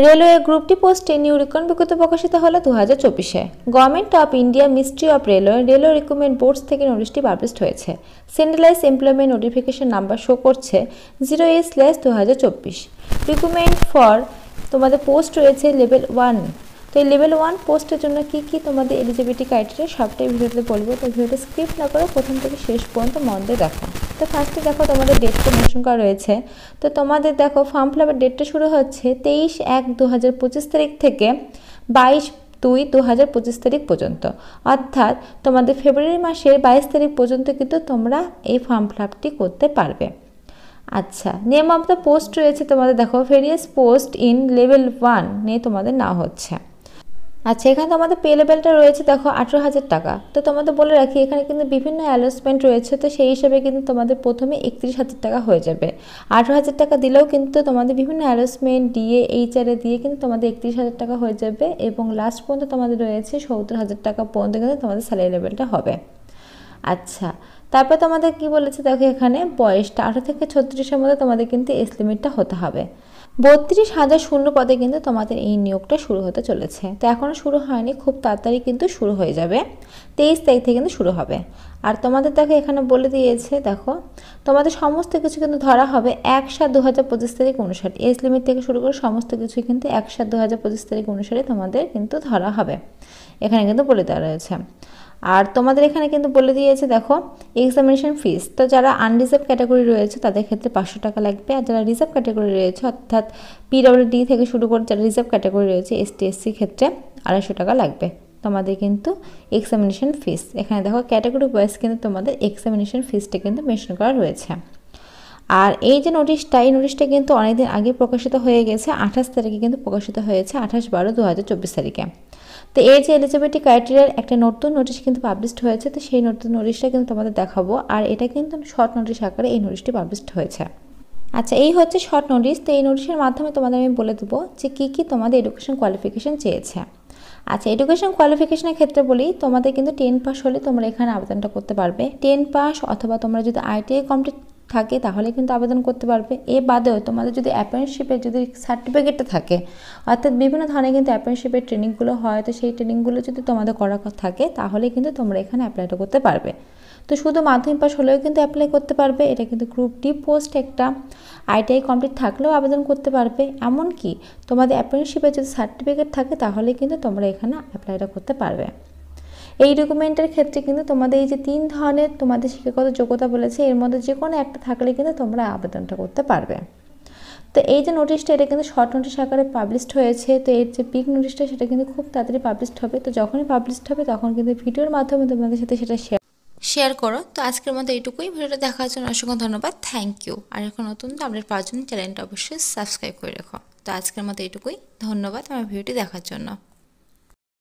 Railway group D পোস্টে new recruitment বিজ্ঞপ্তি প্রকাশিত হলো 2024-এ। Government of India ministry of railway recruitment boards থেকে নোটিশটি পাবলিশড হয়েছে। Centralise employment notification number show করছে 0A/2024। রিক্রুটমেন্ট ফর তোমাদের পোস্ট রয়েছে লেভেল 1। তো এই লেভেল 1 পোস্টের জন্য কি তোমাদের এলিজিবিলিটি ক্রাইটেরিয়া সবটাই ভিডিওতে বলবো। তো ভিডিওটা স্কিপ না করে প্রথম থেকে শেষ পর্যন্ত মন দিয়ে দেখো। তো ফার্স্টে দেখো তোমাদের ডেটটা মেনশন করা রয়েছে। তো তোমাদের দেখো ফর্ম ফিল আপের ডেটটা শুরু হচ্ছে 23/1/2025 তারিখ থেকে 22/2/2025 তারিখ পর্যন্ত, অর্থাৎ তোমাদের ফেব্রুয়ারি মাসের 22 তারিখ পর্যন্ত কিন্তু তোমরা এই ফর্ম ফিল আপটি করতে পারবে। আচ্ছা, নেম অফ দ্য পোস্ট রয়েছে তোমাদের দেখো ভেরিয়াস পোস্ট ইন লেভেল 1 নিয়ে তোমাদের নেওয়া হচ্ছে। আচ্ছা, এখানে তোমাদের পে লেভেলটা রয়েছে দেখো 18,000 টাকা। তো তোমাদের বলে রাখি এখানে কিন্তু বিভিন্ন অ্যালাউন্সমেন্ট রয়েছে, তো সেই হিসাবে কিন্তু তোমাদের প্রথমে 31,000 টাকা হয়ে যাবে। 18,000 টাকা দিলেও কিন্তু তোমাদের বিভিন্ন অ্যালাউন্সমেন্ট দিয়ে এইচআরে দিয়ে কিন্তু তোমাদের 31,000 টাকা হয়ে যাবে, এবং লাস্ট পর্যন্ত তোমাদের রয়েছে 70,000 টাকা পর্যন্ত কিন্তু তোমাদের স্যালারি লেভেলটা হবে। আচ্ছা, তারপর তোমাদের কি বলেছে দেখো এখানে বয়সটা 18 থেকে 36-এর মধ্যে তোমাদের কিন্তু এজ লিমিটটা হতে হবে। 32,000 শূন্য পদে কিন্তু তোমাদের এই নিয়োগটা শুরু হতে চলেছে। তো এখনও শুরু হয়নি, খুব তাড়াতাড়ি কিন্তু শুরু হয়ে যাবে। 23 তারিখ থেকে কিন্তু শুরু হবে। আর তোমাদের দেখো এখানে বলে দিয়েছে দেখো তোমাদের সমস্ত কিছু কিন্তু ধরা হবে 1/7/2025 তারিখ অনুসারে। এজ লিমিট থেকে শুরু করে সমস্ত কিছুই কিন্তু 1/7/2025 তারিখ অনুসারে তোমাদের কিন্তু ধরা হবে, এখানে কিন্তু বলে দেওয়া রয়েছে। আর তোমাদের এখানে কিন্তু বলে দিয়েছে দেখো এক্সামিনেশন ফিস। তো যারা আনরিজার্ভ ক্যাটাগরি রয়েছে তাদের ক্ষেত্রে 500 টাকা লাগবে, আর যারা রিজার্ভ ক্যাটাগরি রয়েছে অর্থাৎ পিডব্লিউডি থেকে শুরু করে যারা রিজার্ভ ক্যাটাগরি রয়েছে এসটি এসসি ক্ষেত্রে 250 টাকা লাগবে তোমাদের কিন্তু এক্সামিনেশন ফিস। এখানে দেখো ক্যাটাগরি ওয়াইজ কিন্তু তোমাদের এক্সামিনেশন ফিসটা কিন্তু মেনশন করা রয়েছে। আর এই যে নোটিশটা, এই নোটিশটা কিন্তু অনেকদিন আগে প্রকাশিত হয়ে গেছে, 28 তারিখে কিন্তু প্রকাশিত হয়েছে, 28/12/2024 তারিখে। তো এই যে এলিজিবিলিটি ক্রাইটেরিয়ার একটা নতুন নোটিশ কিন্তু পাবলিশড হয়েছে, তো সেই নতুন নোটিশটা কিন্তু তোমাদের দেখাবো। আর এটা কিন্তু শর্ট নোটিশ আকারে এই নোটিশটি পাবলিশড হয়েছে। আচ্ছা, এই হচ্ছে শর্ট নোটিশ। তো এই নোটিশের মাধ্যমে তোমাদের আমি বলে দেবো যে কী তোমাদের এডুকেশন কোয়ালিফিকেশান চেয়েছে। আচ্ছা, এডুকেশন কোয়ালিফিকেশনের ক্ষেত্রে বলি তোমাদের কিন্তু 10 পাস হলে তোমরা এখানে আবেদনটা করতে পারবে। 10 পাস অথবা তোমরা যদি আইটিআই কমপ্লিট থাকে তাহলে কিন্তু আবেদন করতে পারবে। এ বাদেও তোমাদের যদি অ্যাপ্রেন্টিসশিপের যদি সার্টিফিকেটটা থাকে, অর্থাৎ বিভিন্ন ধরনের কিন্তু অ্যাপ্রেন্টিসশিপের ট্রেনিংগুলো হয়, তো সেই ট্রেনিংগুলো যদি তোমাদের করা থাকে তাহলে কিন্তু তোমরা এখানে অ্যাপ্লাইটা করতে পারবে। তো শুধু মাধ্যমিক পাস হলেও কিন্তু অ্যাপ্লাই করতে পারবে। এটা কিন্তু গ্রুপ ডি পোস্ট একটা, আইটিআই কমপ্লিট থাকলেও আবেদন করতে পারবে। এমনকি তোমাদের অ্যাপ্রেন্টিসশিপের যদি সার্টিফিকেট থাকে তাহলে কিন্তু তোমরা এখানে অ্যাপ্লাইটা করতে পারবে। এই ডকুমেন্টের ক্ষেত্রে কিন্তু তোমাদের এই যে 3 ধরনের তোমাদের শিক্ষাগত যোগ্যতা বলেছে, এর মধ্যে যে কোনো একটা থাকলে কিন্তু তোমরা আবেদনটা করতে পারবে। তো এই যে নোটিশটা এটা কিন্তু শর্ট নোটিশ আকারে পাবলিশড হয়েছে। তো এর যে বিগ নোটিশটা সেটা কিন্তু খুব তাড়াতাড়ি পাবলিশড হবে। তো যখনই পাবলিশড হবে তখন কিন্তু ভিডিওর মাধ্যমে তোমাদের সাথে সেটা শেয়ার করো। তো আজকের মতো এইটুকুই। ভিডিওটা দেখার জন্য অসংখ্য ধন্যবাদ, থ্যাংক ইউ। আর এখন নতুন আপডেট পাওয়ার জন্য চ্যানেলটা অবশ্যই সাবস্ক্রাইব করে রাখো। তো আজকের মতো এইটুকুই, ধন্যবাদ আমার ভিডিওটি দেখার জন্য।